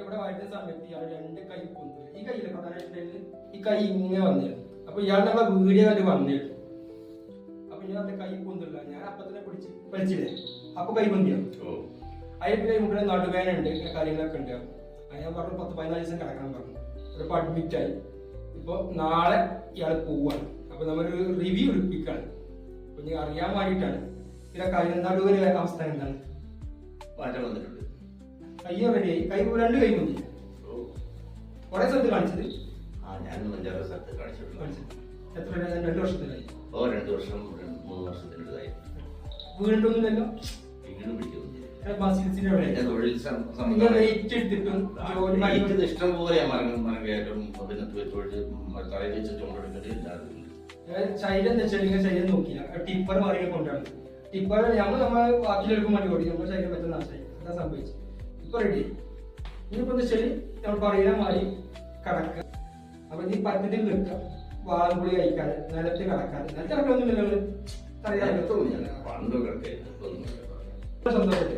ഇവിടെ വരുന്ന സമയത്ത് ഇയാൾ രണ്ട് കൈ കൊന്നു. ഈ കയ്യിലെ പ്രധാനമായിട്ട് ഈ കൈ ഇങ്ങനെ വന്നിരുന്നു. അപ്പൊ ഇയാൾ നമ്മളെ വീഡിയോ കണ്ട് വന്നിരുന്നു. അപ്പൊ ഞാൻ അത് കൈ കൊന്നില്ല. ഞാൻ അപ്പൊ തന്നെ പിടിച്ച് വലിച്ചില്ലേ. അപ്പൊ കൈ കൊന്നിയോ. അതിൽ പിന്നെ ഇവിടെ നടുവേന ഉണ്ട്, കാര്യങ്ങളൊക്കെ ഉണ്ട്. ഞാൻ പറഞ്ഞു 10-14 ദിവസം കിടക്കണം പറഞ്ഞു. അതിപ്പോ അഡ്മിറ്റായി. ഇപ്പൊ നാളെ ഇയാൾ പോവാണ്. അപ്പൊ നമ്മളൊരു റിവ്യൂ എടുപ്പിക്കാണ്. അപ്പൊ ഞാൻ അറിയാൻ വേണ്ടിയിട്ടാണ് ഇതിന്റെ കാര്യം. നടുവിന് അവസ്ഥ എന്താണ്? മാറ്റം വന്നിട്ടുണ്ട്. കയ്യോ റെഡിയായി. കൈ രണ്ട് കൈ കൊന്നില്ല. കുറെ സ്ഥലത്ത് കാണിച്ചത്. ഞാൻ 5-6 സ്ഥലത്ത് കാണിച്ചിട്ടുണ്ട്. എത്ര 2 വർഷത്തിലായി? 2 വർഷം 3 വർഷത്തിനുള്ളതായി. വീണ്ടൊന്നുമില്ലല്ലോ. വീണ്ടും പിടിക്കുന്നില്ല. ഇഷ്ടം പോലെ മരകയറ്റം തലയിൽ വെച്ച് ചുമടെടുത്തിട്ട് ശൈലം എന്താ വെച്ചാൽ ശൈലം നോക്കില്ല. ടിപ്പർ മാറി കൊണ്ടാണ്. ടിപ്പർ നമ്മളെ ബാക്കിലെടുക്കും വേണ്ടി ഓടി. നമ്മുടെ ശൈലം പറ്റുന്ന നാശമായി. എന്താ സംഭവിച്ചു? ഇപ്പൊ റെഡി. ഇനിയിപ്പോ എന്താ വെച്ചാല് നമ്മൾ പറയുന്ന മാറി കടക്കുക. അപ്പൊ ഈ പറ്റത്തിൽ നിൽക്കുക. വാളംപുളി കഴിക്കാതെ നിലത്ത് കടക്കാതെ. നിലത്ത് കിടക്കൊന്നുമില്ലല്ലോ. അറിയാം. പണ്ട് കിടക്കുക സന്തോഷത്തെ